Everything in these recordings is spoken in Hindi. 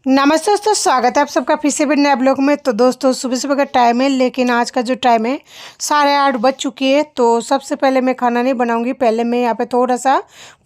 नमस्ते दोस्तों, स्वागत है आप सबका फिर से भी नए ब्लॉग में। तो दोस्तों सुबह सुबह का टाइम है, लेकिन आज का जो टाइम है 8:30 बज चुकी है। तो सबसे पहले मैं खाना नहीं बनाऊंगी, पहले मैं यहाँ पे थोड़ा सा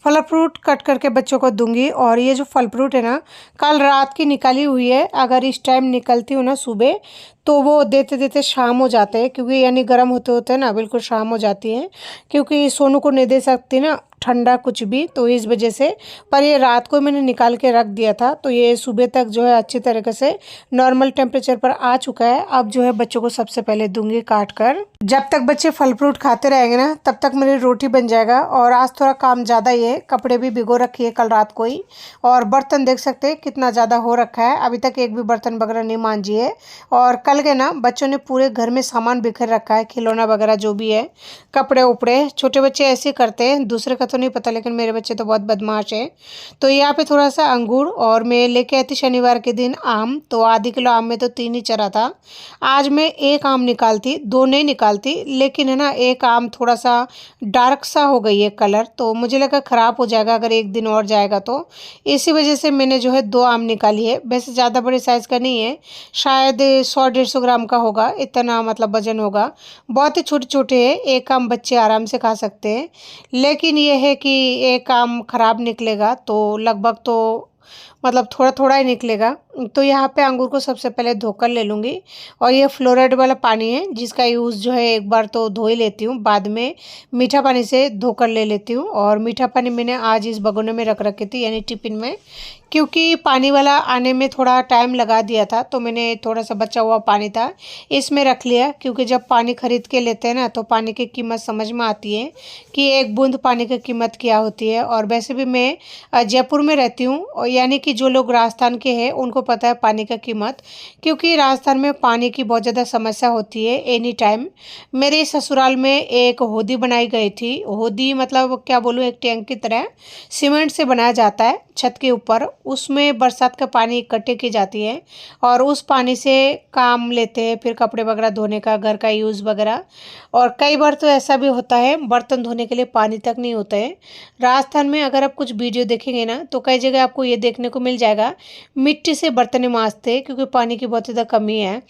फल फ्रूट कट करके बच्चों को दूंगी। और ये जो फल फ्रूट है ना, कल रात की निकाली हुई है। अगर इस टाइम निकलती हूँ ना सुबह, तो वो देते देते शाम हो जाते हैं, क्योंकि यानी गर्म होते होते ना बिल्कुल शाम हो जाती है। क्योंकि सोनू को नहीं दे सकती ना ठंडा कुछ भी, तो इस वजह से। पर ये रात को मैंने निकाल के रख दिया था, तो ये सुबह तक जो है अच्छी तरीके से नॉर्मल टेम्परेचर पर आ चुका है। अब जो है बच्चों को सबसे पहले दूंगी काट कर। जब तक बच्चे फल फ्रूट खाते रहेंगे ना, तब तक मेरी रोटी बन जाएगा। और आज थोड़ा काम ज़्यादा ही है, कपड़े भी भिगो रखी है कल रात को ही। और बर्तन देख सकते हैं कितना ज़्यादा हो रखा है, अभी तक एक भी बर्तन वगैरह नहीं मांजी है। और कल के ना बच्चों ने पूरे घर में सामान बिखर रखा है, खिलौना वगैरह जो भी है, कपड़े उपड़े। छोटे बच्चे ऐसे करते हैं, दूसरे का तो नहीं पता, लेकिन मेरे बच्चे तो बहुत बदमाश हैं। तो यहाँ पे थोड़ा सा अंगूर, और मैं लेके आई थी शनिवार के दिन आम। तो आधी किलो आम में तो 3 ही चरा था। आज मैं एक आम निकालती, 2 नहीं निकालती, लेकिन है ना एक आम थोड़ा सा डार्क सा हो गई है कलर, तो मुझे लगा ख़राब हो जाएगा अगर एक दिन और जाएगा तो। इसी वजह से मैंने जो है 2 आम निकाली है। वैसे ज़्यादा बड़े साइज़ का नहीं है, शायद 100-150 ग्राम का होगा, इतना मतलब वजन होगा। बहुत ही छोटे छोटे हैं, एक आम बच्चे आराम से खा सकते हैं। लेकिन ये है कि एक आम खराब निकलेगा तो लगभग तो मतलब थोड़ा थोड़ा ही निकलेगा। तो यहाँ पे अंगूर को सबसे पहले धोकर ले लूँगी। और ये फ्लोराइड वाला पानी है, जिसका यूज़ जो है एक बार तो धो ही लेती हूँ, बाद में मीठा पानी से धोकर ले लेती हूँ। और मीठा पानी मैंने आज इस भगोने में रख रखी थी, यानी टिफिन में, क्योंकि पानी वाला आने में थोड़ा टाइम लगा दिया था। तो मैंने थोड़ा सा बचा हुआ पानी था, इसमें रख लिया। क्योंकि जब पानी खरीद के लेते हैं ना, तो पानी की कीमत समझ में आती है कि एक बूंद पानी की कीमत क्या होती है। और वैसे भी मैं जयपुर में रहती हूँ, और यानी कि जो लोग राजस्थान के हैं उनको पता है पानी का कीमत, क्योंकि राजस्थान में पानी की बहुत ज़्यादा समस्या होती है एनी टाइम। मेरे ससुराल में एक होदी बनाई गई थी। होदी मतलब क्या बोलूँ, एक टैंक की तरह सीमेंट से बनाया जाता है छत के ऊपर। उसमें बरसात का पानी इकट्ठे की जाती है, और उस पानी से काम लेते हैं, फिर कपड़े वगैरह धोने का, घर का यूज़ वगैरह। और कई बार तो ऐसा भी होता है बर्तन धोने के लिए पानी तक नहीं होता है। राजस्थान में अगर आप कुछ वीडियो देखेंगे ना, तो कई जगह आपको ये देखने को मिल जाएगा, मिट्टी से बर्तन मांजते हैं, क्योंकि पानी की बहुत ज़्यादा कमी है।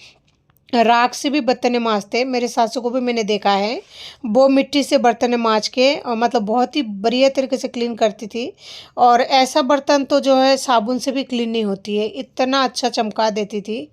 राख से भी बर्तन मांजते, मेरे सासू को भी मैंने देखा है, वो मिट्टी से बर्तन मांज के मतलब बहुत ही बढ़िया तरीके से क्लीन करती थी। और ऐसा बर्तन तो जो है साबुन से भी क्लीन नहीं होती है, इतना अच्छा चमका देती थी।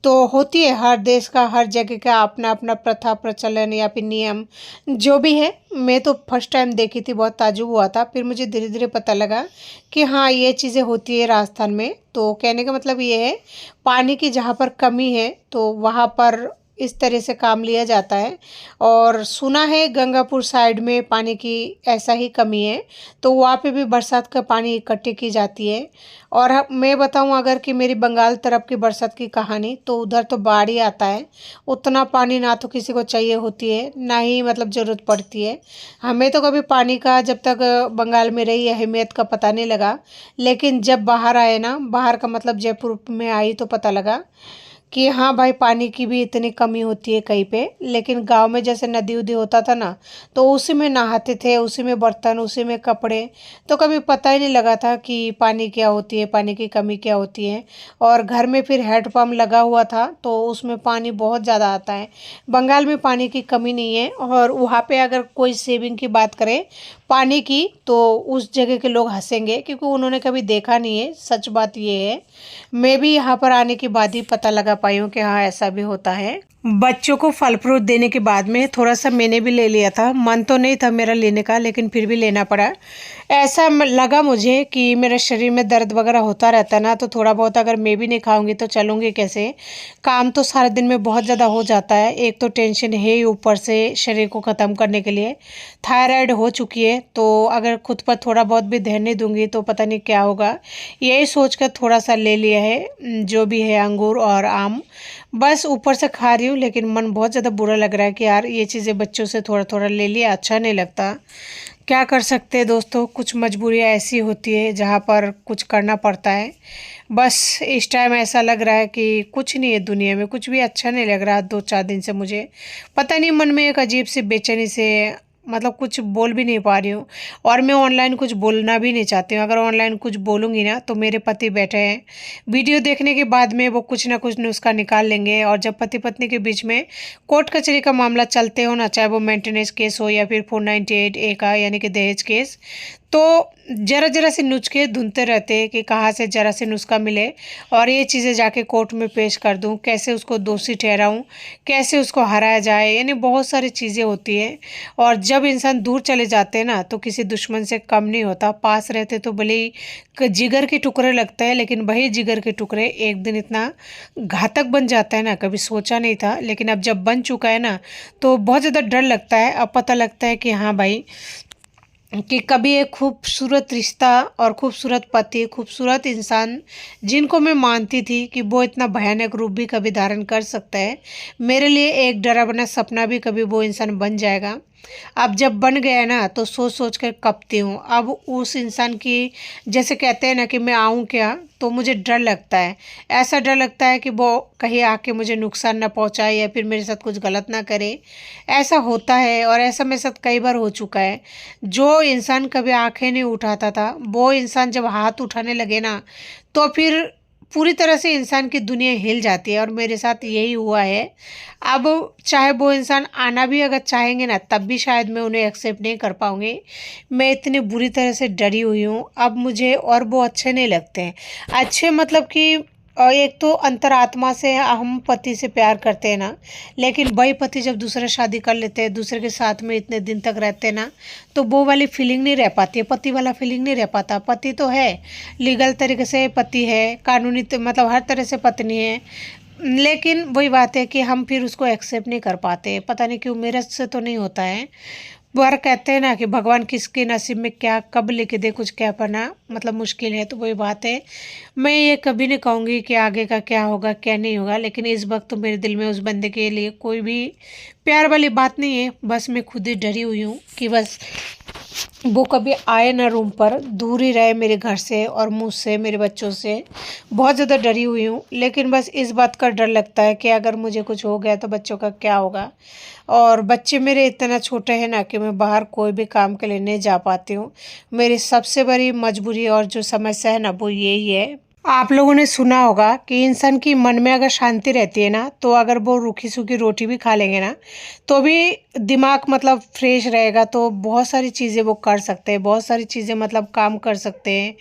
तो होती है, हर देश का हर जगह का अपना अपना प्रथा प्रचलन या फिर नियम जो भी है। मैं तो फर्स्ट टाइम देखी थी, बहुत ताज्जुब हुआ था, फिर मुझे धीरे धीरे पता लगा कि हाँ ये चीज़ें होती है राजस्थान में। तो कहने का मतलब ये है, पानी की जहाँ पर कमी है तो वहाँ पर इस तरह से काम लिया जाता है। और सुना है गंगापुर साइड में पानी की ऐसा ही कमी है, तो वहाँ पे भी बरसात का पानी इकट्ठे की जाती है। और मैं बताऊँ अगर कि मेरी बंगाल तरफ की बरसात की कहानी, तो उधर तो बाढ़ ही आता है। उतना पानी ना तो किसी को चाहिए होती है, ना ही मतलब ज़रूरत पड़ती है। हमें तो कभी पानी का, जब तक बंगाल में रही, अहमियत का पता नहीं लगा। लेकिन जब बाहर आए ना, बाहर का मतलब जयपुर में आई, तो पता लगा कि हाँ भाई पानी की भी इतनी कमी होती है कहीं पे। लेकिन गांव में जैसे नदी उदी होता था ना, तो उसी में नहाते थे, उसी में बर्तन, उसी में कपड़े। तो कभी पता ही नहीं लगा था कि पानी क्या होती है, पानी की कमी क्या होती है। और घर में फिर हैंडपम्प लगा हुआ था, तो उसमें पानी बहुत ज़्यादा आता है। बंगाल में पानी की कमी नहीं है। और वहाँ पे अगर कोई सेविंग की बात करे पानी की, तो उस जगह के लोग हंसेंगे, क्योंकि उन्होंने कभी देखा नहीं है। सच बात ये है, मैं भी यहाँ पर आने के बाद ही पता लगा पाई हूँ कि हाँ ऐसा भी होता है। बच्चों को फल फ्रूट देने के बाद में थोड़ा सा मैंने भी ले लिया था। मन तो नहीं था मेरा लेने का, लेकिन फिर भी लेना पड़ा। ऐसा लगा मुझे कि मेरे शरीर में दर्द वगैरह होता रहता है ना, तो थोड़ा बहुत अगर मैं भी नहीं खाऊंगी तो चलूँगी कैसे। काम तो सारे दिन में बहुत ज़्यादा हो जाता है, एक तो टेंशन है ही ऊपर से शरीर को ख़त्म करने के लिए। थायराइड हो चुकी है, तो अगर खुद पर थोड़ा बहुत भी ध्यान नहीं दूंगी तो पता नहीं क्या होगा। यही सोच कर थोड़ा सा ले लिया है, जो भी है अंगूर और आम। बस ऊपर से खा रही हूँ, लेकिन मन बहुत ज़्यादा बुरा लग रहा है कि यार ये चीज़ें बच्चों से थोड़ा थोड़ा ले लिया, अच्छा नहीं लगता। क्या कर सकते हैं दोस्तों, कुछ मजबूरियाँ ऐसी होती है जहाँ पर कुछ करना पड़ता है। बस इस टाइम ऐसा लग रहा है कि कुछ नहीं है दुनिया में, कुछ भी अच्छा नहीं लग रहा 2-4 दिन से। मुझे पता नहीं, मन में एक अजीब सी बेचैनी से मतलब कुछ बोल भी नहीं पा रही हूँ, और मैं ऑनलाइन कुछ बोलना भी नहीं चाहती हूँ। अगर ऑनलाइन कुछ बोलूँगी ना तो मेरे पति बैठे हैं, वीडियो देखने के बाद में वो कुछ ना कुछ नुस्खा निकाल लेंगे, और जब पति पत्नी के बीच में कोर्ट कचहरी का मामला चलते हो ना, चाहे वो मेंटेनेंस केस हो या फिर 498A का यानी कि दहेज केस, तो ज़रा ज़रा से नुस्खे ढूंढते रहते हैं कि कहाँ से ज़रा से नुस्खा मिले और ये चीज़ें जाके कोर्ट में पेश कर दूँ, कैसे उसको दोषी ठहराऊँ, कैसे उसको हराया जाए, यानी बहुत सारी चीज़ें होती हैं। और जब इंसान दूर चले जाते हैं ना तो किसी दुश्मन से कम नहीं होता, पास रहते तो भले ही जिगर के टुकड़े लगते हैं, लेकिन वही जिगर के टुकड़े एक दिन इतना घातक बन जाता है ना, कभी सोचा नहीं था, लेकिन अब जब बन चुका है ना तो बहुत ज़्यादा डर लगता है। अब पता लगता है कि हाँ भाई, कि कभी एक खूबसूरत रिश्ता और खूबसूरत पति, खूबसूरत इंसान जिनको मैं मानती थी कि वो इतना भयानक रूप भी कभी धारण कर सकता है, मेरे लिए एक डरावना सपना भी कभी वो इंसान बन जाएगा। अब जब बन गया ना तो सोच सोच कर कँपती हूँ। अब उस इंसान की, जैसे कहते हैं ना कि मैं आऊँ क्या, तो मुझे डर लगता है। ऐसा डर लगता है कि वो कहीं आके मुझे नुकसान ना पहुँचाए या फिर मेरे साथ कुछ गलत ना करे। ऐसा होता है और ऐसा मेरे साथ कई बार हो चुका है। जो इंसान कभी आंखें नहीं उठाता था, वो इंसान जब हाथ उठाने लगे ना तो फिर पूरी तरह से इंसान की दुनिया हिल जाती है, और मेरे साथ यही हुआ है। अब चाहे वो इंसान आना भी अगर चाहेंगे ना तब भी शायद मैं उन्हें एक्सेप्ट नहीं कर पाऊँगी। मैं इतनी बुरी तरह से डरी हुई हूँ अब मुझे, और वो अच्छे नहीं लगते हैं। अच्छे मतलब कि एक तो अंतरात्मा से हम पति से प्यार करते हैं ना, लेकिन वही पति जब दूसरा शादी कर लेते हैं, दूसरे के साथ में इतने दिन तक रहते हैं ना, तो वो वाली फीलिंग नहीं रह पाती है, पति वाला फीलिंग नहीं रह पाता। पति तो है, लीगल तरीके से पति है, कानूनी मतलब हर तरह से पत्नी है, लेकिन वही बात है कि हम फिर उसको एक्सेप्ट नहीं कर पाते। पता नहीं क्यों, मेरे से तो नहीं होता है। पर कहते हैं ना कि भगवान किसके नसीब में क्या कब लिख दे, कुछ क्या पाना मतलब मुश्किल है, तो वही बात है। मैं ये कभी नहीं कहूँगी कि आगे का क्या होगा क्या नहीं होगा, लेकिन इस वक्त तो मेरे दिल में उस बंदे के लिए कोई भी प्यार वाली बात नहीं है। बस मैं खुद ही डरी हुई हूँ कि बस वो कभी आए ना रूम पर, दूर ही रहे मेरे घर से और मुझसे, मेरे बच्चों से। बहुत ज़्यादा डरी हुई हूँ, लेकिन बस इस बात का डर लगता है कि अगर मुझे कुछ हो गया तो बच्चों का क्या होगा। और बच्चे मेरे इतना छोटे हैं ना कि मैं बाहर कोई भी काम के लिए नहीं जा पाती हूँ। मेरी सबसे बड़ी मजबूरी और जो समस्या है ना वो यही है। आप लोगों ने सुना होगा कि इंसान की मन में अगर शांति रहती है ना, तो अगर वो रूखी सूखी रोटी भी खा लेंगे ना तो भी दिमाग मतलब फ्रेश रहेगा, तो बहुत सारी चीज़ें वो कर सकते हैं, बहुत सारी चीज़ें मतलब काम कर सकते हैं।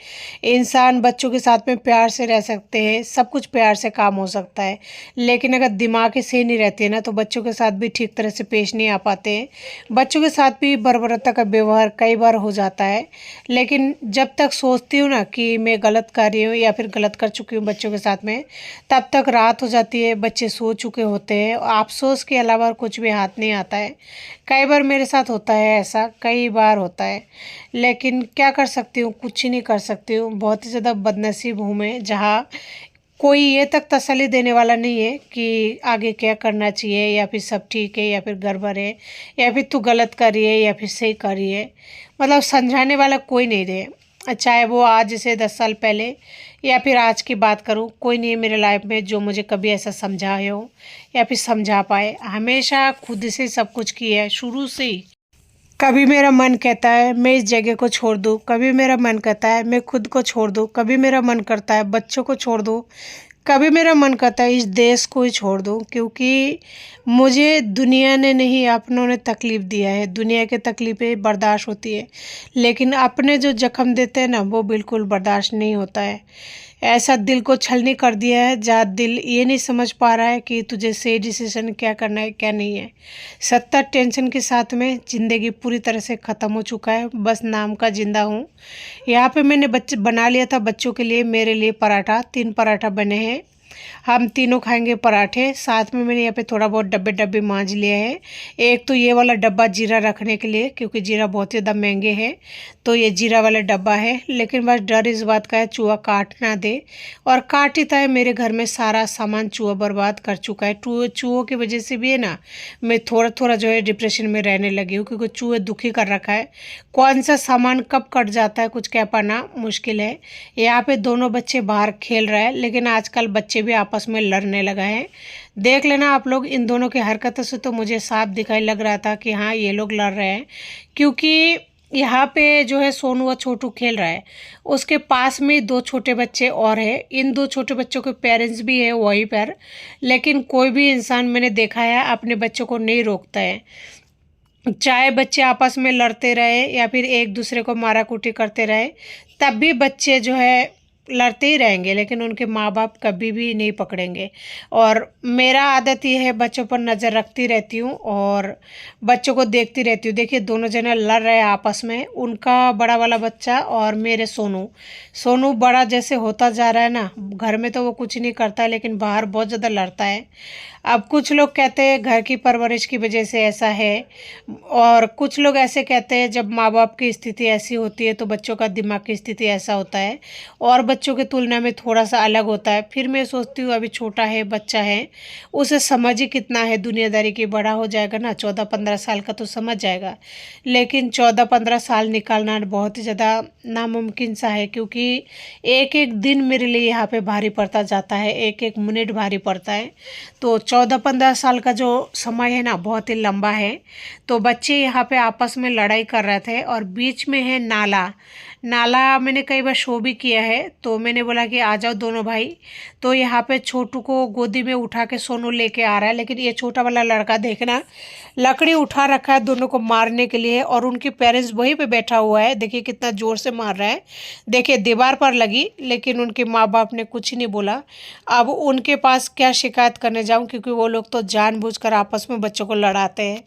इंसान बच्चों के साथ में प्यार से रह सकते हैं, सब कुछ प्यार से काम हो सकता है। लेकिन अगर दिमाग ही सही नहीं रहती है ना तो बच्चों के साथ भी ठीक तरह से पेश नहीं आ पाते हैं। बच्चों के साथ भी बर्बरता का व्यवहार कई बार हो जाता है। लेकिन जब तक सोचती हूँ ना कि मैं गलत कर रही हूँ या फिर गलत कर चुकी हूँ बच्चों के साथ में, तब तक रात हो जाती है, बच्चे सो चुके होते हैं। अफसोस के अलावा और कुछ भी हाथ नहीं आता है। कई बार मेरे साथ होता है ऐसा, कई बार होता है, लेकिन क्या कर सकती हूँ, कुछ ही नहीं कर सकती हूँ। बहुत ही ज़्यादा बदनसीब हूँ मैं, जहाँ कोई ये तक तसल्ली देने वाला नहीं है कि आगे क्या करना चाहिए, या फिर सब ठीक है या फिर गड़बड़ है, या फिर तू गलत कर रही है या फिर सही कर रही है। मतलब समझाने वाला कोई नहीं रहे, चाहे वो आज से 10 साल पहले या फिर आज की बात करूँ, कोई नहीं है मेरे लाइफ में जो मुझे कभी ऐसा समझाए हो या फिर समझा पाए। हमेशा खुद से सब कुछ किया है शुरू से ही। कभी मेरा मन कहता है मैं इस जगह को छोड़ दूँ, कभी मेरा मन कहता है मैं खुद को छोड़ दूँ, कभी मेरा मन करता है बच्चों को छोड़ दूँ, कभी मेरा मन करता है इस देश को ही छोड़ दूँ। क्योंकि मुझे दुनिया ने नहीं, अपनों ने तकलीफ़ दिया है। दुनिया की तकलीफ़ें बर्दाश्त होती है, लेकिन अपने जो जख्म देते हैं ना वो बिल्कुल बर्दाश्त नहीं होता है। ऐसा दिल को छलनी कर दिया है जहाँ दिल ये नहीं समझ पा रहा है कि तुझे सही डिसीजन क्या करना है क्या नहीं है। सत्तर टेंशन के साथ में ज़िंदगी पूरी तरह से ख़त्म हो चुका है, बस नाम का ज़िंदा हूँ। यहाँ पे मैंने बच्चे बना लिया था बच्चों के लिए, मेरे लिए पराठा, 3 पराठा बने हैं। हम तीनों खाएंगे पराठे। साथ में मैंने यहाँ पे थोड़ा बहुत डब्बे डब्बे मांज लिए हैं। एक तो ये वाला डब्बा जीरा रखने के लिए, क्योंकि जीरा बहुत ही ज़्यादा महंगे हैं, तो ये जीरा वाला डब्बा है। लेकिन बस डर इस बात का है चूहा काट ना दे, और काट ही था। मेरे घर में सारा सामान चूहा बर्बाद कर चुका है। चूहों की वजह से भी है ना, मैं थोड़ा थोड़ा जो है डिप्रेशन में रहने लगी हूँ, क्योंकि चूहे दुखी कर रखा है। कौन सा सामान कब कट जाता है कुछ कह पाना मुश्किल है। यहाँ पे दोनों बच्चे बाहर खेल रहे हैं, लेकिन आजकल बच्चे बच्चे भी आपस में लड़ने लगा है। देख लेना आप लोग, इन दोनों की हरकतों से तो मुझे साफ दिखाई लग रहा था कि हाँ ये लोग लड़ रहे हैं, क्योंकि यहाँ पे जो है सोनू व छोटू खेल रहा है, उसके पास में 2 छोटे बच्चे और हैं। इन 2 छोटे बच्चों के पेरेंट्स भी है वहीं पर, लेकिन कोई भी इंसान मैंने देखा है अपने बच्चों को नहीं रोकता है। चाहे बच्चे आपस में लड़ते रहे या फिर एक दूसरे को मारा कूटी करते रहे, तब भी बच्चे जो है लड़ते ही रहेंगे, लेकिन उनके माँ बाप कभी भी नहीं पकड़ेंगे। और मेरा आदत ये है, बच्चों पर नज़र रखती रहती हूँ और बच्चों को देखती रहती हूँ। देखिए दोनों जने लड़ रहे हैं आपस में, उनका बड़ा वाला बच्चा और मेरे सोनू। सोनू बड़ा जैसे होता जा रहा है ना, घर में तो वो कुछ नहीं करता है, लेकिन बाहर बहुत ज़्यादा लड़ता है। अब कुछ लोग कहते हैं घर की परवरिश की वजह से ऐसा है, और कुछ लोग ऐसे कहते हैं जब माँ बाप की स्थिति ऐसी होती है तो बच्चों का दिमाग की स्थिति ऐसा होता है और बच्चों की तुलना में थोड़ा सा अलग होता है। फिर मैं सोचती हूँ अभी छोटा है, बच्चा है, उसे समझ ही कितना है दुनियादारी की। बड़ा हो जाएगा ना 14-15 साल का तो समझ जाएगा, लेकिन 14-15 साल निकालना बहुत ही ज़्यादा नामुमकिन सा है, क्योंकि एक एक दिन मेरे लिए यहाँ पे भारी पड़ता जाता है, एक एक मिनट भारी पड़ता है। तो 14-15 साल का जो समय है ना बहुत ही लंबा है। तो बच्चे यहाँ पे आपस में लड़ाई कर रहे थे और बीच में है नाला। नाला मैंने कई बार शो भी किया है, तो मैंने बोला कि आ जाओ दोनों भाई। तो यहाँ पे छोटू को गोदी में उठा के सोनू लेके आ रहा है, लेकिन ये छोटा वाला लड़का देखना लकड़ी उठा रखा है दोनों को मारने के लिए, और उनके पेरेंट्स वहीं पे बैठा हुआ है। देखिए कितना ज़ोर से मार रहा है, देखिए दीवार पर लगी, लेकिन उनके माँ बाप ने कुछ नहीं बोला। अब उनके पास क्या शिकायत करने जाऊँ, क्योंकि वो लोग तो जानबूझकर आपस में बच्चों को लड़ाते हैं।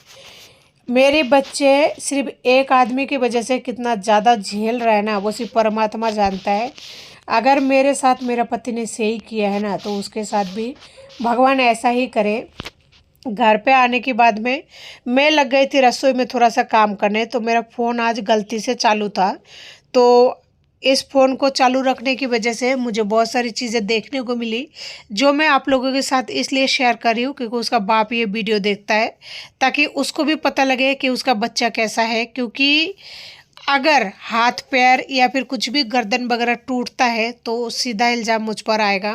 मेरे बच्चे सिर्फ एक आदमी की वजह से कितना ज़्यादा झेल रहा है ना, वो सिर्फ परमात्मा जानता है। अगर मेरे साथ मेरा पति ने सही किया है ना, तो उसके साथ भी भगवान ऐसा ही करे। घर पे आने के बाद में मैं लग गई थी रसोई में थोड़ा सा काम करने, तो मेरा फ़ोन आज गलती से चालू था। तो इस फ़ोन को चालू रखने की वजह से मुझे बहुत सारी चीज़ें देखने को मिली, जो मैं आप लोगों के साथ इसलिए शेयर कर रही हूँ क्योंकि उसका बाप ये वीडियो देखता है, ताकि उसको भी पता लगे कि उसका बच्चा कैसा है। क्योंकि अगर हाथ पैर या फिर कुछ भी गर्दन वगैरह टूटता है तो सीधा इल्ज़ाम मुझ पर आएगा।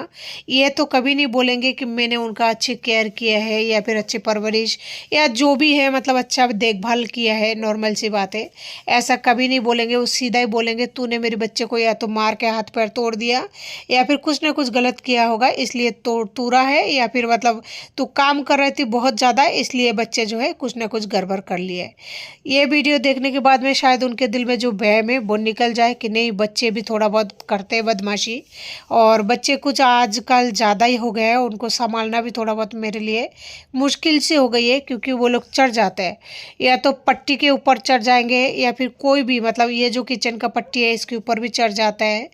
ये तो कभी नहीं बोलेंगे कि मैंने उनका अच्छी केयर किया है या फिर अच्छी परवरिश या जो भी है, मतलब अच्छा देखभाल किया है, नॉर्मल सी बात है। ऐसा कभी नहीं बोलेंगे, वो सीधा ही बोलेंगे तूने मेरे बच्चे को या तो मार के हाथ पैर तोड़ दिया या फिर कुछ ना कुछ गलत किया होगा इसलिए तोड़ा है, या फिर मतलब तू काम कर रही थी बहुत ज़्यादा इसलिए बच्चे जो है कुछ ना कुछ गड़बड़ कर लिए। ये वीडियो देखने के बाद में शायद उनके दिल में जो वहम है वो निकल जाए कि नहीं बच्चे भी थोड़ा बहुत करते हैं बदमाशी, और बच्चे कुछ आजकल ज़्यादा ही हो गए हैं, उनको संभालना भी थोड़ा बहुत मेरे लिए मुश्किल से हो गई है। क्योंकि वो लोग चढ़ जाते हैं, या तो पट्टी के ऊपर चढ़ जाएंगे या फिर कोई भी, मतलब ये जो किचन का पट्टी है इसके ऊपर भी चढ़ जाता है।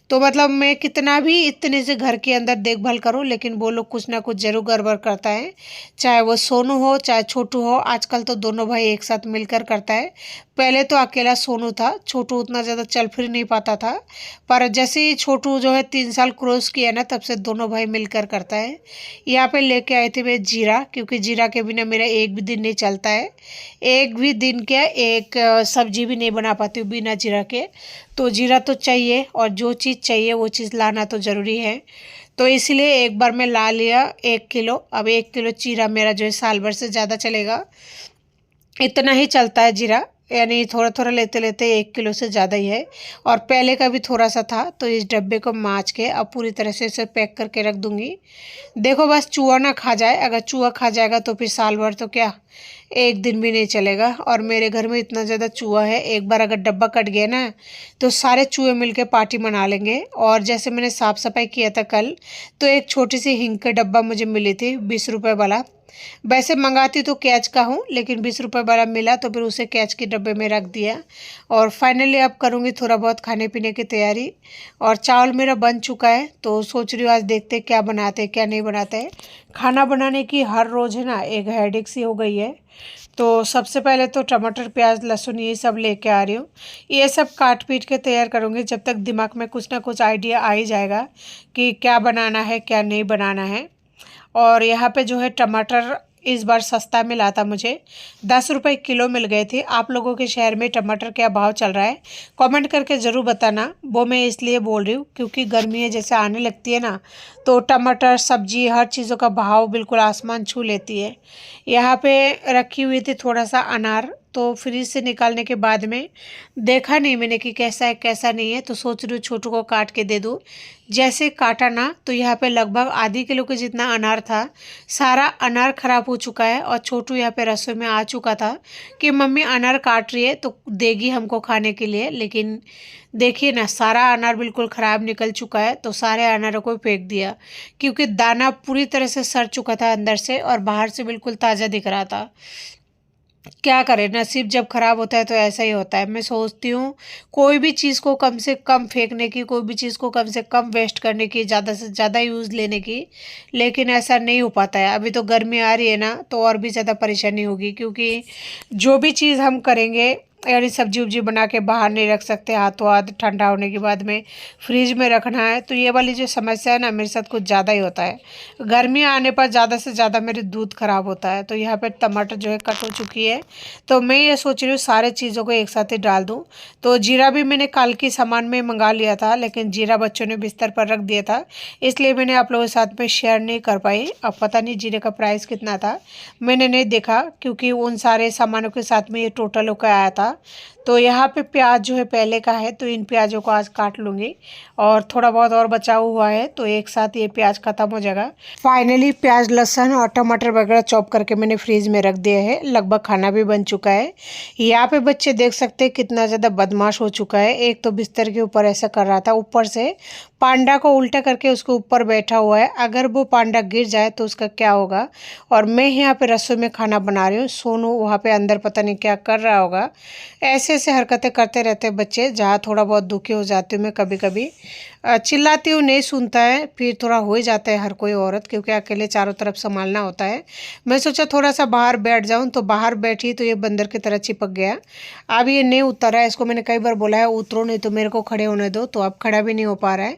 तो मतलब मैं कितना भी इतने से घर के अंदर देखभाल करूं, लेकिन वो लोग कुछ ना कुछ जरूर गड़बड़ करता है। चाहे वो सोनू हो चाहे छोटू हो, आजकल तो दोनों भाई एक साथ मिलकर करता है। पहले तो अकेला सोनू था, छोटू उतना ज़्यादा चल फिर नहीं पाता था, पर जैसे ही छोटू जो है 3 साल क्रॉस किया ना, तब से दोनों भाई मिलकर करता है। यहाँ पे लेके आए थे मैं जीरा, क्योंकि जीरा के बिना मेरा एक भी दिन नहीं चलता है। एक भी दिन क्या, एक सब्जी भी नहीं बना पाती हूँ बिना जीरा के। तो जीरा तो चाहिए, और जो चीज़ चाहिए वो चीज़ लाना तो ज़रूरी है। तो इसलिए एक बार मैं ला लिया 1 किलो। अब 1 किलो जीरा मेरा जो है साल भर से ज़्यादा चलेगा, इतना ही चलता है जीरा, यानी थोड़ा थोड़ा लेते लेते 1 किलो से ज़्यादा ही है। और पहले का भी थोड़ा सा था, तो इस डब्बे को माँज के अब पूरी तरह से इसे पैक करके रख दूँगी। देखो बस चूहा ना खा जाए, अगर चूहा खा जाएगा तो फिर साल भर तो क्या, एक दिन भी नहीं चलेगा। और मेरे घर में इतना ज़्यादा चूहा है, एक बार अगर डब्बा कट गया ना तो सारे चूहे मिलके पार्टी मना लेंगे। और जैसे मैंने साफ़ सफाई किया था कल, तो एक छोटी सी हिंग का डब्बा मुझे मिली थी 20 रुपये वाला। वैसे मंगाती तो कैच का हूँ, लेकिन 20 रुपये वाला मिला तो फिर उसे कैच के डब्बे में रख दिया। और फाइनली अब करूँगी थोड़ा बहुत खाने पीने की तैयारी। और चावल मेरा बन चुका है, तो सोच रही हूँ आज देखते क्या बनाते क्या नहीं बनाते। खाना बनाने की हर रोज़ है ना एक हेडेक सी हो गई है। तो सबसे पहले तो टमाटर प्याज लहसुन ये सब लेके आ रही हूँ, ये सब काट पीट के तैयार करूँगी। जब तक दिमाग में कुछ ना कुछ आइडिया आ ही जाएगा कि क्या बनाना है क्या नहीं बनाना है। और यहाँ पे जो है टमाटर इस बार सस्ता मिला था, मुझे 10 रुपये किलो मिल गए थे। आप लोगों के शहर में टमाटर क्या भाव चल रहा है कमेंट करके ज़रूर बताना। वो मैं इसलिए बोल रही हूँ क्योंकि गर्मी जैसे आने लगती है ना, तो टमाटर सब्जी हर चीज़ों का भाव बिल्कुल आसमान छू लेती है। यहाँ पे रखी हुई थी थोड़ा सा अनार, तो फ्रिज से निकालने के बाद में देखा नहीं मैंने कि कैसा है कैसा नहीं है, तो सोच रही हूँ छोटू को काट के दे दूँ। जैसे काटा ना तो यहाँ पे लगभग आधी किलो के जितना अनार था, सारा अनार ख़राब हो चुका है। और छोटू यहाँ पे रसोई में आ चुका था कि मम्मी अनार काट रही है तो देगी हमको खाने के लिए, लेकिन देखिए ना सारा अनार बिल्कुल ख़राब निकल चुका है। तो सारे अनारों को फेंक दिया क्योंकि दाना पूरी तरह से सड़ चुका था अंदर से और बाहर से बिल्कुल ताज़ा दिख रहा था। क्या करें, नसीब जब खराब होता है तो ऐसा ही होता है। मैं सोचती हूँ कोई भी चीज़ को कम से कम फेंकने की, कोई भी चीज़ को कम से कम वेस्ट करने की, ज़्यादा से ज़्यादा यूज़ लेने की, लेकिन ऐसा नहीं हो पाता है। अभी तो गर्मी आ रही है ना, तो और भी ज़्यादा परेशानी होगी क्योंकि जो भी चीज़ हम करेंगे यानी सब्जी उब्जी बना के बाहर नहीं रख सकते, हाथों हाथ ठंडा होने के बाद में फ्रिज में रखना है। तो ये वाली जो समस्या है ना मेरे साथ कुछ ज़्यादा ही होता है। गर्मी आने पर ज़्यादा से ज़्यादा मेरे दूध ख़राब होता है। तो यहाँ पे टमाटर जो है कट हो चुकी है, तो मैं ये सोच रही हूँ सारे चीज़ों को एक साथ ही डाल दूँ। तो जीरा भी मैंने कल की सामान में मंगा लिया था, लेकिन जीरा बच्चों ने बिस्तर पर रख दिया था, इसलिए मैंने आप लोगों के साथ में शेयर नहीं कर पाई। अब पता नहीं जीरे का प्राइस कितना था, मैंने नहीं देखा क्योंकि उन सारे सामानों के साथ में ये टोटल होकर आया था। तो यहाँ पे प्याज जो है पहले का है, तो इन प्याज़ों को आज काट लूँगी। और थोड़ा बहुत और बचा हुआ है तो एक साथ ये प्याज ख़त्म हो जाएगा। फाइनली प्याज लहसुन और टमाटर वगैरह चॉप करके मैंने फ्रीज में रख दिया है, लगभग खाना भी बन चुका है। यहाँ पे बच्चे देख सकते हैं कितना ज़्यादा बदमाश हो चुका है। एक तो बिस्तर के ऊपर ऐसा कर रहा था, ऊपर से पांडा को उल्टा करके उसके ऊपर बैठा हुआ है। अगर वो पांडा गिर जाए तो उसका क्या होगा। और मैं यहाँ पे रसोई में खाना बना रही हूँ, सोनू वहाँ पे अंदर पता नहीं क्या कर रहा होगा। ऐसे ऐसे हरकतें करते रहते हैं बच्चे, जहाँ थोड़ा बहुत दुखी हो जाती हूँ मैं कभी कभी। चिल्लाती हूँ नहीं सुनता है, फिर थोड़ा हो ही जाता है हर कोई औरत, क्योंकि अकेले चारों तरफ संभालना होता है। मैं सोचा थोड़ा सा बाहर बैठ जाऊँ, तो बाहर बैठी तो ये बंदर की तरह चिपक गया। अब ये नहीं उतर रहा है, इसको मैंने कई बार बोला है उतरो नहीं तो मेरे को खड़े होने दो, तो अब खड़ा भी नहीं हो पा रहा है।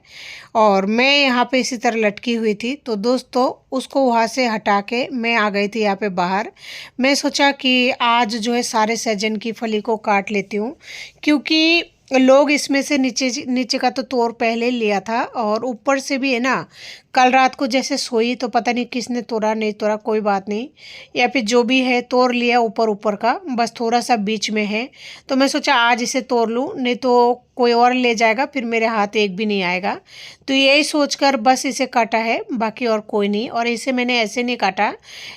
और मैं यहाँ पे इसी तरह लटकी हुई थी, तो दोस्तों उसको वहाँ से हटा के मैं आ गई थी यहाँ पे बाहर। मैं सोचा कि आज जो है सारे सहजन की फली को काट लेती हूँ, क्योंकि लोग इसमें से नीचे नीचे का तो तोड़ पहले ही लिया था, और ऊपर से भी है ना कल रात को जैसे सोई तो पता नहीं किसने तोड़ा नहीं तोड़ा, कोई बात नहीं, या फिर जो भी है तोड़ लिया ऊपर ऊपर का, बस थोड़ा सा बीच में है। तो मैं सोचा आज इसे तोड़ लूँ, नहीं तो कोई और ले जाएगा फिर मेरे हाथ एक भी नहीं आएगा। तो यही सोचकर बस इसे काटा है, बाकी और कोई नहीं। और इसे मैंने ऐसे नहीं काटा,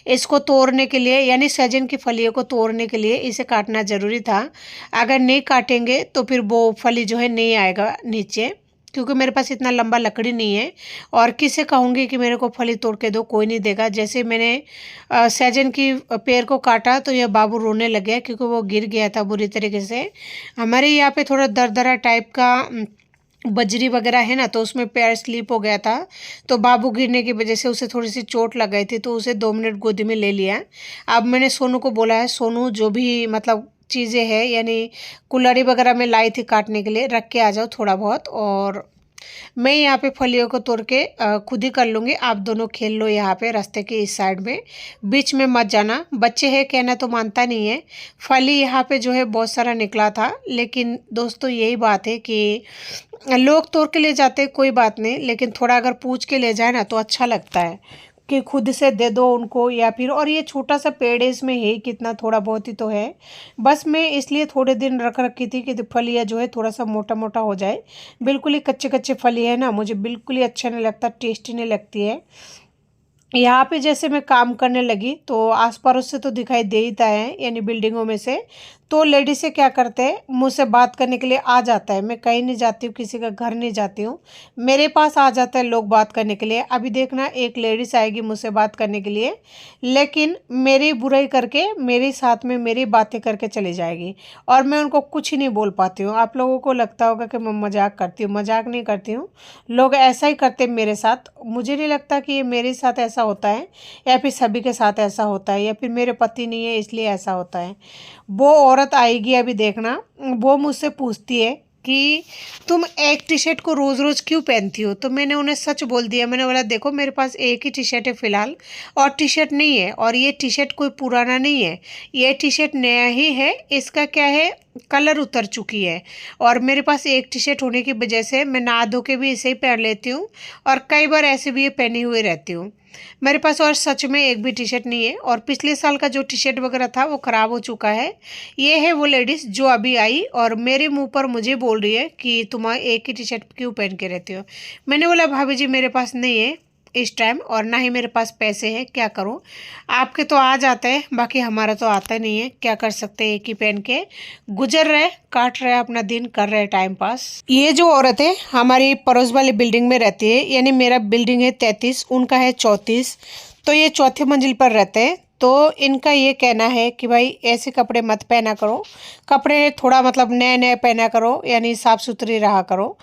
इसको तोड़ने के लिए यानी सहजन की फलियों को तोड़ने के लिए इसे काटना ज़रूरी था। अगर नहीं काटेंगे तो फिर वो फली जो है नहीं आएगा नीचे, क्योंकि मेरे पास इतना लंबा लकड़ी नहीं है। और किसे कहूँगी कि मेरे को फली तोड़ के दो, कोई नहीं देगा। जैसे मैंने सहजन की पेड़ को काटा तो यह बाबू रोने लग गया, क्योंकि वो गिर गया था बुरी तरीके से। हमारे यहाँ पे थोड़ा दरदरा टाइप का बजरी वगैरह है ना, तो उसमें पैर स्लिप हो गया था, तो बाबू गिरने की वजह से उसे थोड़ी सी चोट लग गई थी, तो उसे 2 मिनट गोदी में ले लिया। अब मैंने सोनू को बोला है, सोनू जो भी मतलब चीज़ें हैं यानी कुल्हड़ी वगैरह में लाई थी काटने के लिए, रख के आ जाओ थोड़ा बहुत, और मैं यहाँ पे फलियों को तोड़ के खुद ही कर लूँगी। आप दोनों खेल लो यहाँ पे रास्ते के इस साइड में, बीच में मत जाना। बच्चे हैं कहना तो मानता नहीं है। फली यहाँ पे जो है बहुत सारा निकला था, लेकिन दोस्तों यही बात है कि लोग तोड़ के ले जाते कोई बात नहीं, लेकिन थोड़ा अगर पूछ के ले जाए ना तो अच्छा लगता है कि खुद से दे दो उनको, या फिर और ये छोटा सा पेड़ है, इसमें है कितना, थोड़ा बहुत ही तो है। बस मैं इसलिए थोड़े दिन रख रखी थी कि फलियाँ जो है थोड़ा सा मोटा मोटा हो जाए। बिल्कुल ही कच्चे कच्चे फली है ना, मुझे बिल्कुल ही अच्छा नहीं लगता, टेस्टी नहीं लगती है। यहाँ पे जैसे मैं काम करने लगी तो आस पड़ोस से तो दिखाई दे ही है, यानी बिल्डिंगों में से तो लेडीज से क्या करते हैं मुझसे बात करने के लिए आ जाता है। मैं कहीं नहीं जाती हूँ, किसी का घर नहीं जाती हूँ, मेरे पास आ जाता है लोग बात करने के लिए। अभी देखना एक लेडीज आएगी मुझसे बात करने के लिए, लेकिन मेरी बुराई करके मेरे साथ में मेरी बातें करके चली जाएगी, और मैं उनको कुछ ही नहीं बोल पाती हूँ। आप लोगों को लगता होगा कि मैं मजाक करती हूँ, मजाक नहीं करती हूँ, लोग ऐसा ही करते हैं मेरे साथ। मुझे नहीं लगता कि ये मेरे साथ ऐसा होता है या फिर सभी के साथ ऐसा होता है, या फिर मेरे पति नहीं है इसलिए ऐसा होता है। वो औरत आएगी अभी देखना, वो मुझसे पूछती है कि तुम एक टी शर्ट को रोज़ रोज़ क्यों पहनती हो। तो मैंने उन्हें सच बोल दिया। मैंने बोला देखो मेरे पास एक ही टी शर्ट है फ़िलहाल, और टी शर्ट नहीं है, और ये टी शर्ट कोई पुराना नहीं है, ये टी शर्ट नया ही है। इसका क्या है, कलर उतर चुकी है, और मेरे पास एक टी शर्ट होने की वजह से मैं नहा धो के भी इसे ही पहन लेती हूँ, और कई बार ऐसे भी ये पहनी हुई रहती हूँ। मेरे पास और सच में एक भी टी शर्ट नहीं है, और पिछले साल का जो टी शर्ट वगैरह था वो ख़राब हो चुका है। ये है वो लेडीज़ जो अभी आई और मेरे मुंह पर मुझे बोल रही है कि तुम एक ही टी शर्ट क्यों पहन के रहती हो। मैंने बोला भाभी जी मेरे पास नहीं है इस टाइम, और ना ही मेरे पास पैसे हैं, क्या करूं। आपके तो आ जाते हैं, बाकी हमारा तो आता नहीं है, क्या कर सकते हैं। एक ही पहन के गुजर रहे, काट रहे अपना दिन, कर रहे टाइम पास। ये जो औरत है हमारी पड़ोस वाली बिल्डिंग में रहती है, यानी मेरा बिल्डिंग है 33, उनका है 34, तो ये चौथी मंजिल पर रहते हैं। तो इनका ये कहना है कि भाई ऐसे कपड़े मत पहना करो, कपड़े थोड़ा मतलब नए नए पहना करो, यानी साफ़ सुथरी रहा करो।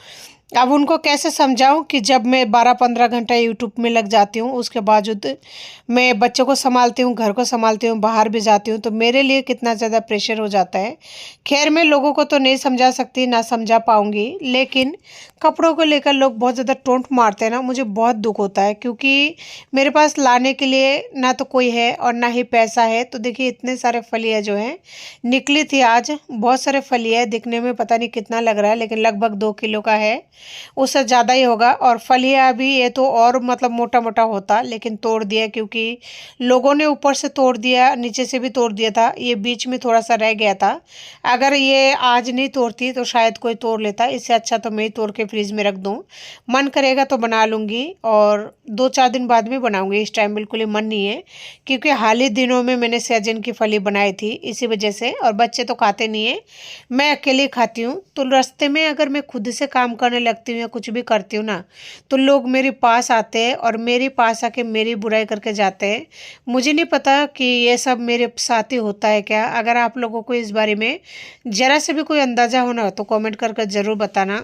अब उनको कैसे समझाऊं कि जब मैं 12-15 घंटा यूट्यूब में लग जाती हूँ, उसके बावजूद मैं बच्चों को संभालती हूँ, घर को संभालती हूँ, बाहर भी जाती हूँ, तो मेरे लिए कितना ज़्यादा प्रेशर हो जाता है। खैर मैं लोगों को तो नहीं समझा सकती, ना समझा पाऊँगी, लेकिन कपड़ों को लेकर लोग बहुत ज़्यादा टोंट मारते हैं ना, मुझे बहुत दुख होता है, क्योंकि मेरे पास लाने के लिए ना तो कोई है और ना ही पैसा है। तो देखिए इतने सारे फलिया जो हैं निकली थी आज, बहुत सारे फलिया, दिखने में पता नहीं कितना लग रहा है, लेकिन लगभग 2 किलो का है, उससे ज़्यादा ही होगा। और फलिया भी ये तो और मतलब मोटा मोटा होता, लेकिन तोड़ दिया क्योंकि लोगों ने ऊपर से तोड़ दिया, नीचे से भी तोड़ दिया था, ये बीच में थोड़ा सा रह गया था। अगर ये आज नहीं तोड़ती तो शायद कोई तोड़ लेता, इससे अच्छा तो मैं ही तोड़ के फ्रिज में रख दूँ। मन करेगा तो बना लूँगी, और 2-4 दिन बाद में बनाऊँगी, इस टाइम बिल्कुल ही मन नहीं है, क्योंकि हाल ही दिनों में मैंने सहजन की फली बनाई थी इसी वजह से, और बच्चे तो खाते नहीं है, मैं अकेले खाती हूँ। तो रास्ते में अगर मैं खुद से काम करने लगती हूँ या कुछ भी करती हूँ ना, तो लोग मेरे पास आते हैं और मेरे पास आके मेरी बुराई करके जाते हैं। मुझे नहीं पता कि ये सब मेरे साथ ही होता है क्या। अगर आप लोगों को इस बारे में ज़रा से भी कोई अंदाज़ा हो ना, तो कमेंट करके ज़रूर बताना।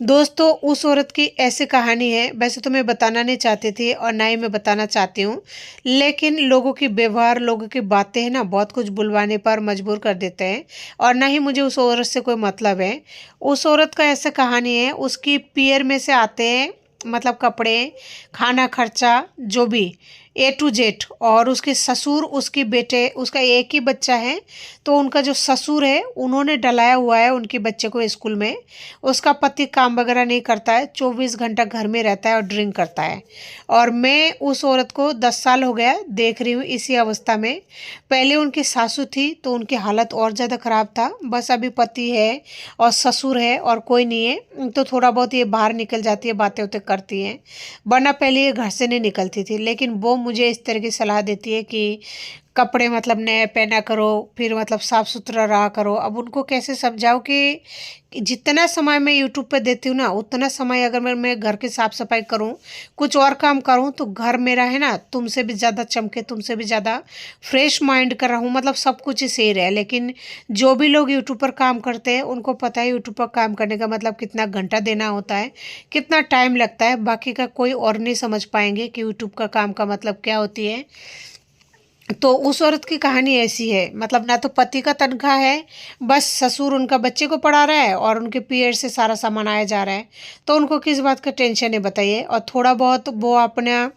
दोस्तों उस औरत की ऐसी कहानी है, वैसे तो मैं बताना नहीं चाहती थी और ना ही मैं बताना चाहती हूँ, लेकिन लोगों की व्यवहार, लोगों की बातें हैं ना, बहुत कुछ बुलवाने पर मजबूर कर देते हैं, और ना ही मुझे उस औरत से कोई मतलब है। उस औरत का ऐसा कहानी है, उसकी पीयर में से आते हैं मतलब कपड़े, खाना खर्चा, जो भी A to Z, और उसके ससुर, उसके बेटे, उसका एक ही बच्चा है, तो उनका जो ससुर है उन्होंने डलाया हुआ है उनके बच्चे को स्कूल में। उसका पति काम वगैरह नहीं करता है, 24 घंटा घर में रहता है और ड्रिंक करता है। और मैं उस औरत को 10 साल हो गया देख रही हूँ इसी अवस्था में। पहले उनकी सासू थी तो उनकी हालत और ज़्यादा ख़राब था, बस अभी पति है और ससुर है और कोई नहीं है, तो थोड़ा बहुत ये बाहर निकल जाती है, बातें उतें करती हैं, वरना पहले ये घर से नहीं निकलती थी। लेकिन वो मुझे इस तरह की सलाह देती है कि कपड़े मतलब नए पहना करो, फिर मतलब साफ़ सुथरा रहा करो। अब उनको कैसे समझाओ कि जितना समय मैं यूट्यूब पे देती हूँ ना, उतना समय अगर मैं घर की साफ़ सफाई करूँ, कुछ और काम करूँ, तो घर मेरा है ना तुमसे भी ज़्यादा चमके, तुमसे भी ज़्यादा फ्रेश माइंड कर रहा हूँ, मतलब सब कुछ ही सही रहे। लेकिन जो भी लोग यूट्यूब पर काम करते हैं उनको पता है यूट्यूब पर काम करने का मतलब कितना घंटा देना होता है, कितना टाइम लगता है। बाकी का कोई और नहीं समझ पाएंगे कि यूट्यूब का काम का मतलब क्या होती है। तो उस औरत की कहानी ऐसी है, मतलब ना तो पति का तनख्वाह है, बस ससुर उनका बच्चे को पढ़ा रहा है और उनके पीरियड से सारा सामान आया जा रहा है, तो उनको किस बात का टेंशन है बताइए। और थोड़ा बहुत वो अपना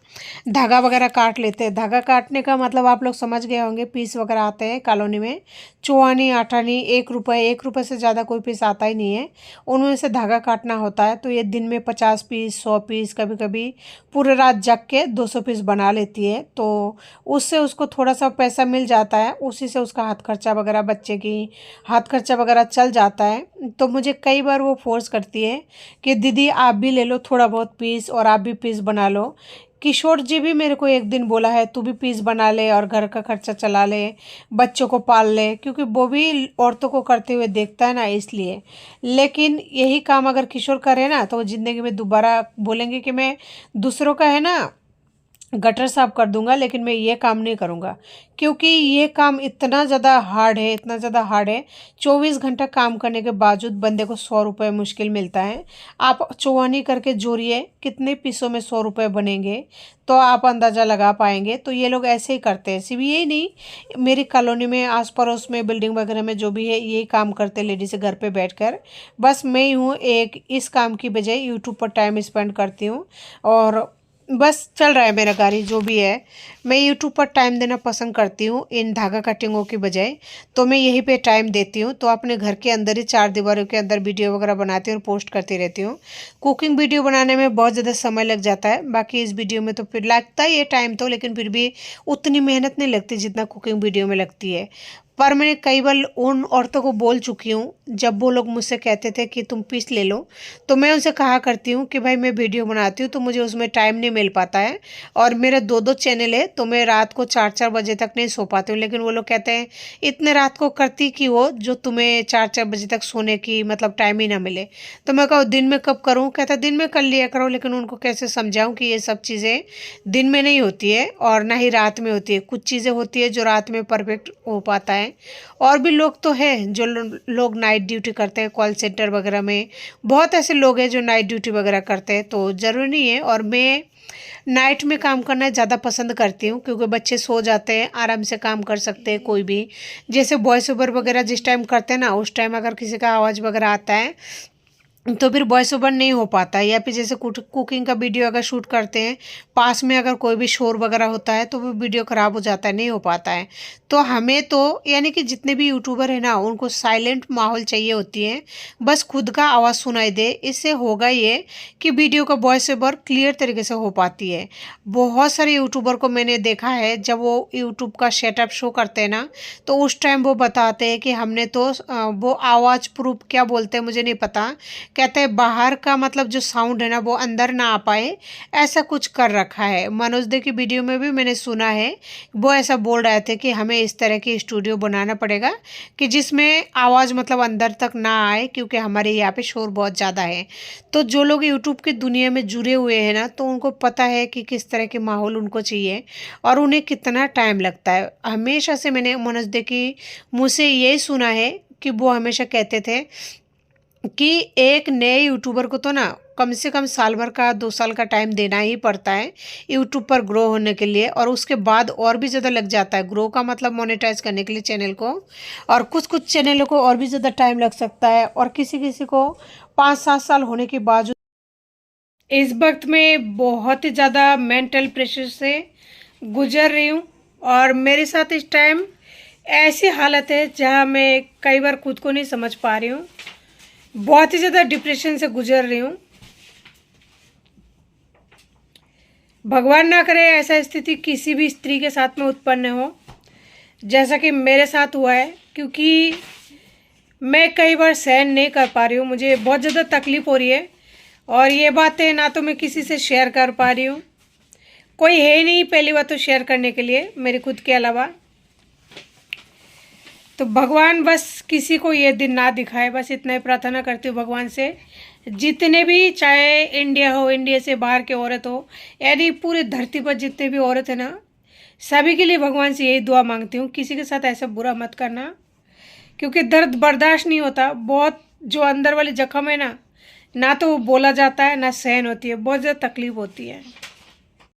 धागा वगैरह काट लेते हैं। धागा काटने का मतलब आप लोग समझ गए होंगे, पीस वगैरह आते हैं कॉलोनी में, चौआनी आठानी, 1 रुपये से ज़्यादा कोई पीस आता ही नहीं है, उनमें से धागा काटना होता है। तो ये दिन में 50 पीस, 100 पीस, कभी कभी पूरे रात जग के 200 पीस बना लेती है। तो उससे उसको थोड़ा सा पैसा मिल जाता है, उसी से उसका हाथ खर्चा वगैरह, बच्चे की हाथ खर्चा वगैरह चल जाता है। तो मुझे कई बार वो फोर्स करती है कि दीदी आप भी ले लो थोड़ा बहुत पीस और आप भी पीस बना लो। किशोर जी भी मेरे को एक दिन बोला है तू भी पीस बना ले और घर का खर्चा चला ले, बच्चों को पाल ले, क्योंकि वो भी औरतों को करते हुए देखता है ना, इसलिए। लेकिन यही काम अगर किशोर करे ना, तो वो ज़िंदगी में दोबारा बोलेंगे कि मैं दूसरों का है ना गटर साफ कर दूंगा, लेकिन मैं ये काम नहीं करूंगा क्योंकि ये काम इतना ज़्यादा हार्ड है, इतना ज़्यादा हार्ड है। 24 घंटा काम करने के बावजूद बंदे को 100 रुपये मुश्किल मिलता है। आप चौवानी करके जोड़िए कितने पीसों में 100 रुपये बनेंगे, तो आप अंदाज़ा लगा पाएंगे। तो ये लोग ऐसे ही करते हैं, सिर्फ यही नहीं, मेरी कॉलोनी में आस पड़ोस में बिल्डिंग वगैरह में जो भी है यही काम करते हैं लेडीज़ घर पे बैठकर। बस मैं ही हूँ एक इस काम की बजाय यूट्यूब पर टाइम स्पेंड करती हूँ, और बस चल रहा है मेरा गाड़ी जो भी है। मैं यूट्यूब पर टाइम देना पसंद करती हूँ इन धागा कटिंगों की बजाय, तो मैं यहीं पे टाइम देती हूँ। तो अपने घर के अंदर ही 4 दीवारों के अंदर वीडियो वगैरह बनाती हूँ और पोस्ट करती रहती हूँ। कुकिंग वीडियो बनाने में बहुत ज़्यादा समय लग जाता है, बाकी इस वीडियो में तो फिर लगता ही है टाइम तो, लेकिन फिर भी उतनी मेहनत नहीं लगती जितना कुकिंग वीडियो में लगती है। पर मैं कई बार उन औरतों को बोल चुकी हूँ, जब वो लोग मुझसे कहते थे कि तुम पीस ले लो, तो मैं उनसे कहा करती हूँ कि भाई मैं वीडियो बनाती हूँ तो मुझे उसमें टाइम नहीं मिल पाता है, और मेरे 2-2 चैनल है, तो मैं रात को 4-4 बजे तक नहीं सो पाती हूँ। लेकिन वो लोग कहते हैं इतने रात को करती कि हो जो तुम्हें 4-4 बजे तक सोने की मतलब टाइम ही ना मिले। तो मैं कहूँ दिन में कब करूँ, कहता दिन में कर लिया करो। लेकिन उनको कैसे समझाऊँ कि ये सब चीज़ें दिन में नहीं होती है और ना ही रात में होती है। कुछ चीज़ें होती है जो रात में परफेक्ट हो पाता है। और भी लोग तो हैं जो लोग नाइट ड्यूटी करते हैं, कॉल सेंटर वगैरह में बहुत ऐसे लोग हैं जो नाइट ड्यूटी वगैरह करते हैं, तो ज़रूरी नहीं है। और मैं नाइट में काम करना ज़्यादा पसंद करती हूँ क्योंकि बच्चे सो जाते हैं, आराम से काम कर सकते हैं कोई भी। जैसे वॉइस ओवर वगैरह जिस टाइम करते हैं ना, उस टाइम अगर किसी का आवाज़ वगैरह आता है तो फिर वॉइस ओवर नहीं हो पाता है। या फिर जैसे कुकिंग का वीडियो अगर शूट करते हैं, पास में अगर कोई भी शोर वगैरह होता है तो वो वीडियो ख़राब हो जाता है, नहीं हो पाता है। तो हमें तो यानी कि जितने भी यूट्यूबर हैं ना, उनको साइलेंट माहौल चाहिए होती है, बस खुद का आवाज़ सुनाई दे। इससे होगा ये कि वीडियो का वॉइस ओवर क्लियर तरीके से हो पाती है। बहुत सारे यूट्यूबर को मैंने देखा है, जब वो यूट्यूब का सेटअप शो करते हैं ना, तो उस टाइम वो बताते हैं कि हमने तो वो आवाज़ प्रूफ क्या बोलते हैं मुझे नहीं पता, कहते हैं बाहर का मतलब जो साउंड है ना वो अंदर ना आ पाए, ऐसा कुछ कर रखा है। मनोज दे की वीडियो में भी मैंने सुना है, वो ऐसा बोल रहे थे कि हमें इस तरह की स्टूडियो बनाना पड़ेगा कि जिसमें आवाज़ मतलब अंदर तक ना आए, क्योंकि हमारे यहाँ पे शोर बहुत ज़्यादा है। तो जो लोग यूट्यूब की दुनिया में जुड़े हुए हैं ना, तो उनको पता है कि किस तरह के माहौल उनको चाहिए और उन्हें कितना टाइम लगता है। हमेशा से मैंने मनोज दे की मुँह से यही सुना है कि वो हमेशा कहते थे कि एक नए यूट्यूबर को तो ना कम से कम साल भर का 2 साल का टाइम देना ही पड़ता है यूट्यूब पर ग्रो होने के लिए, और उसके बाद और भी ज़्यादा लग जाता है ग्रो का मतलब मोनेटाइज करने के लिए चैनल को। और कुछ कुछ चैनलों को और भी ज़्यादा टाइम लग सकता है, और किसी किसी को 5-7 साल होने के बावजूद। इस वक्त मैं बहुत ही ज़्यादा मेंटल प्रेशर से गुजर रही हूँ, और मेरे साथ इस टाइम ऐसी हालत है जहाँ मैं कई बार खुद को नहीं समझ पा रही हूँ। बहुत ही ज़्यादा डिप्रेशन से गुजर रही हूँ। भगवान ना करे ऐसा स्थिति किसी भी स्त्री के साथ में उत्पन्न हो जैसा कि मेरे साथ हुआ है, क्योंकि मैं कई बार सहन नहीं कर पा रही हूँ, मुझे बहुत ज़्यादा तकलीफ़ हो रही है। और ये बातें ना तो मैं किसी से शेयर कर पा रही हूँ, कोई है नहीं पहली बात तो शेयर करने के लिए मेरे खुद के अलावा। तो भगवान बस किसी को ये दिन ना दिखाए, बस इतना ही प्रार्थना करती हूँ भगवान से। जितने भी, चाहे इंडिया हो, इंडिया से बाहर के औरत हो, यानी पूरे धरती पर जितने भी औरत है ना, सभी के लिए भगवान से यही दुआ मांगती हूँ, किसी के साथ ऐसा बुरा मत करना, क्योंकि दर्द बर्दाश्त नहीं होता। बहुत जो अंदर वाली जख्म है ना, ना तो वो बोला जाता है ना सहन होती है, बहुत ज़्यादा तकलीफ होती है।